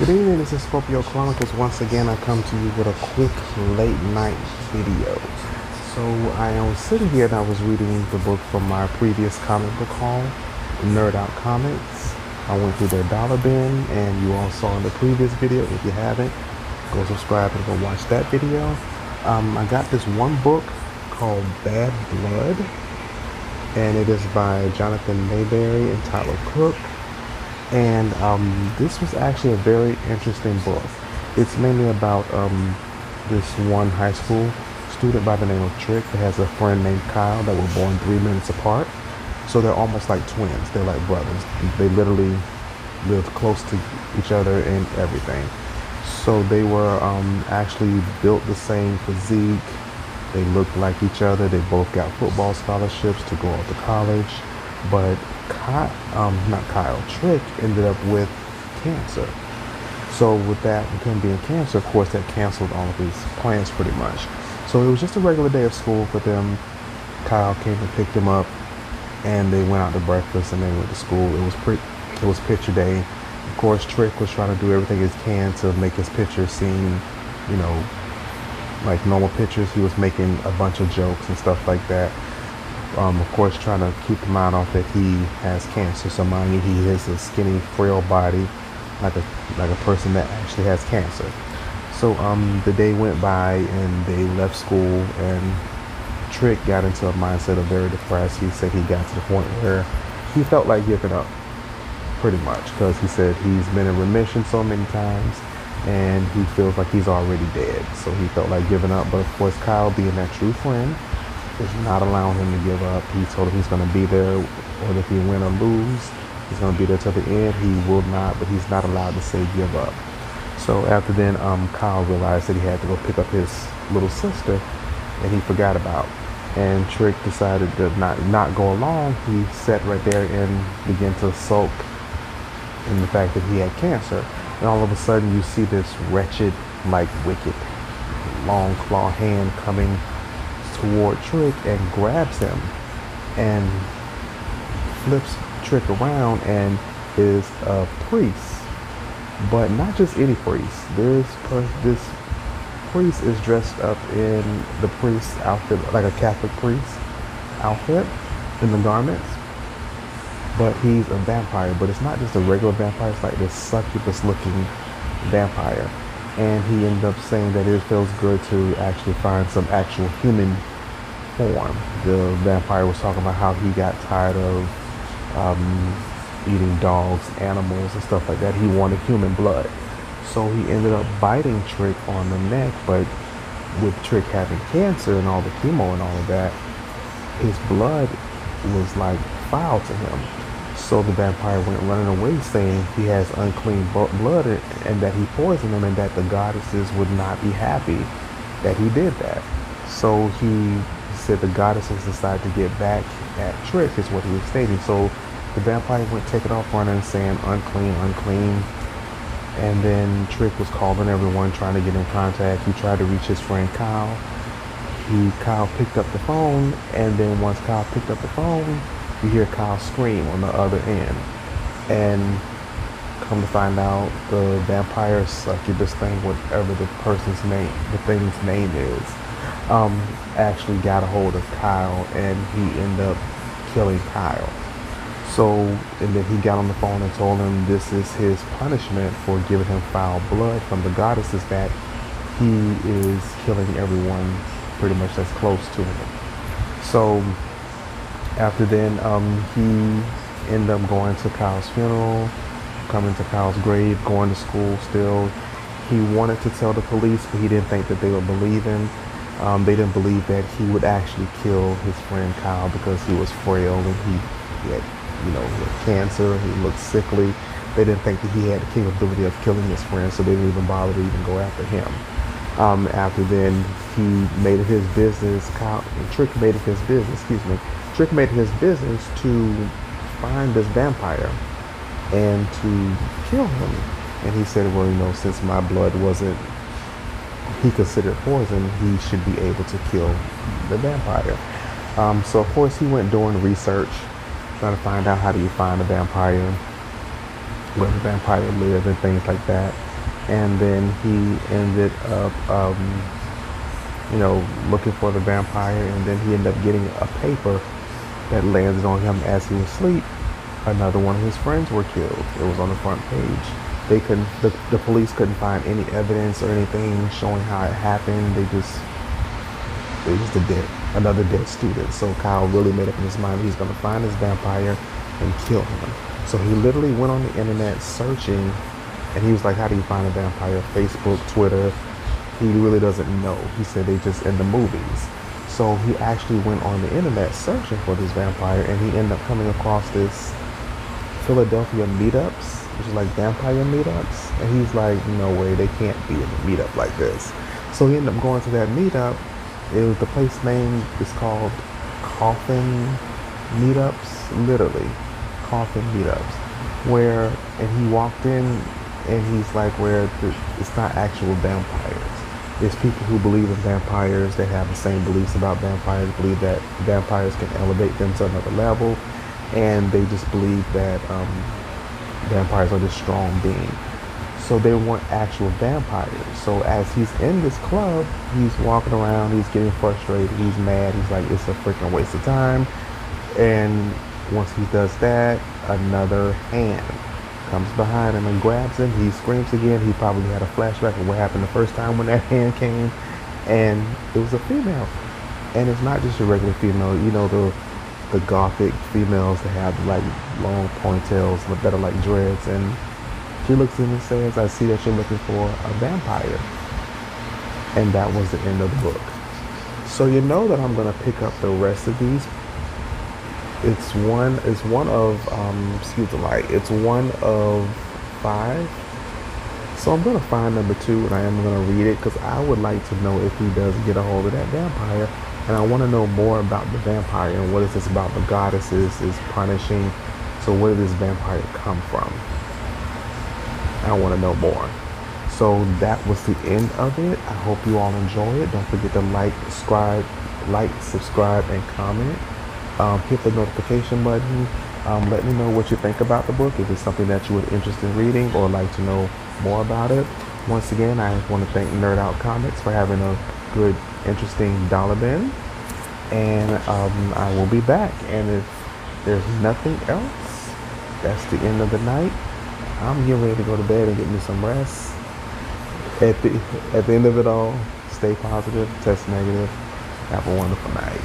Good evening, this is Scorpio Chronicles. Once again, I come to you with a quick late night video. So I was sitting here and I was reading the book from my previous comic book haul, Nerd Out Comics. I went through their dollar bin, and you all saw in the previous video. If you haven't, go subscribe and go watch that video. I got this one book called Bad Blood, and it is by Jonathan Mayberry and Tyler Cook. And this was actually a very interesting book. It's mainly about this one high school student by the name of Trick that has a friend named Kyle that were born 3 minutes apart. So they're almost like twins. They're like brothers. They literally live close to each other and everything. So they were actually built the same physique. They looked like each other. They both got football scholarships to go off to college. But Trick ended up with cancer. So with him being cancer, of course, that canceled all of his plans pretty much. So it was just a regular day of school for them. Kyle came and picked him up, and they went out to breakfast, and they went to school. It was picture day. Of course, Trick was trying to do everything he can to make his picture seem, like normal pictures. He was making a bunch of jokes and stuff like that. Of course, trying to keep the mind off that he has cancer. So mind you, he has a skinny, frail body, like a person that actually has cancer. So the day went by and they left school, and Trick got into a mindset of very depressed. He said he got to the point where he felt like giving up, pretty much, because he said he's been in remission so many times and he feels like he's already dead. So he felt like giving up. But of course, Kyle, being that true friend, is not allowing him to give up. He told him he's going to be there, or if he win or lose, he's going to be there till the end. He will not, but he's not allowed to say give up. So after then, Kyle realized that he had to go pick up his little sister, and he forgot about. And Trick decided to not go along. He sat right there and began to sulk in the fact that he had cancer. And all of a sudden, you see this wretched, wicked, long claw hand coming toward Trick and grabs him and flips Trick around, and is a priest, but not just any priest. This priest is dressed up in the priest's outfit, like a Catholic priest outfit in the garments, but he's a vampire. But it's not just a regular vampire, it's like this succubus looking vampire. And he ended up saying that it feels good to actually find some actual human form. The vampire was talking about how he got tired of eating dogs, animals, and stuff like that. He wanted human blood. So he ended up biting Trick on the neck, but with Trick having cancer and all the chemo and all of that, his blood was foul to him. So the vampire went running away saying he has unclean blood and that he poisoned him, and that the goddesses would not be happy that he did that. So he said the goddesses decided to get back at Trick, is what he was stating. So the vampire went taking off running, saying unclean, unclean. And then Trick was calling everyone, trying to get in contact. He tried to reach his friend Kyle. Kyle picked up the phone, and then once Kyle picked up the phone, you hear Kyle scream on the other end. And come to find out, the vampire succubus thing, whatever the thing's name is, actually got a hold of Kyle, and he ended up killing Kyle. So, and then he got on the phone and told him this is his punishment for giving him foul blood from the goddesses, that he is killing everyone pretty much that's close to him. So after then, he ended up going to Kyle's funeral, coming to Kyle's grave, going to school still. He wanted to tell the police, but he didn't think that they would believe him. They didn't believe that he would actually kill his friend Kyle because he was frail and he had cancer. He looked sickly. They didn't think that he had the capability of killing his friend, so they didn't even bother to even go after him. After then, he made it his business. Trick made it his business. Trick made it his business to find this vampire and to kill him. And he said, well, since my blood wasn't, he considered poison, he should be able to kill the vampire. So of course he went doing research, trying to find out how do you find a vampire, where the vampire lives and things like that. and then he ended up, looking for the vampire, and then he ended up getting a paper that landed on him as he was asleep. Another one of his friends were killed. It was on the front page. The police couldn't find any evidence or anything showing how it happened. It was another dead student. So Kyle really made up in his mind he's gonna find his vampire and kill him. So he literally went on the internet searching, and he was like, how do you find a vampire? Facebook, Twitter. He really doesn't know. He said they just in the movies. So he actually went on the internet searching for this vampire, and he ended up coming across this Philadelphia meetups, which is like vampire meetups. And he's like, no way, they can't be in a meetup like this. So he ended up going to that meetup. It was the place name is called Coffin Meetups, literally Coffin Meetups, and he walked in, and he's like, it's not actual vampires. It's people who believe in vampires. They have the same beliefs about vampires, believe that vampires can elevate them to another level, and they just believe that vampires are this strong being. So they weren't actual vampires. So as he's in this club, he's walking around, he's getting frustrated, he's mad, he's like, it's a freaking waste of time. And once he does that, another hand comes behind him and grabs him. He screams again. He probably had a flashback of what happened the first time when that hand came, and it was a female. And it's not just a regular female. You know, the gothic females that have like long ponytails that are like dreads. And she looks at him and says, I see that you're looking for a vampire. And that was the end of the book. So you know that I'm going to pick up the rest of these. It's one of it's one of 5. So I'm going to find number 2, and I am going to read it because I would like to know if he does get a hold of that vampire. And I want to know more about the vampire and what is this about the goddesses is punishing. So where did this vampire come from? I want to know more. So that was the end of it. I hope you all enjoy it. Don't forget to like, subscribe, and comment. Hit the notification button. Let me know what you think about the book, if it's something that you would interested in reading or like to know more about it. Once again, I want to thank Nerd Out Comics for having a good, interesting dollar bin. And I will be back. And if there's nothing else, that's the end of the night. I'm getting ready to go to bed and get me some rest. At the end of it all, stay positive, test negative. Have a wonderful night.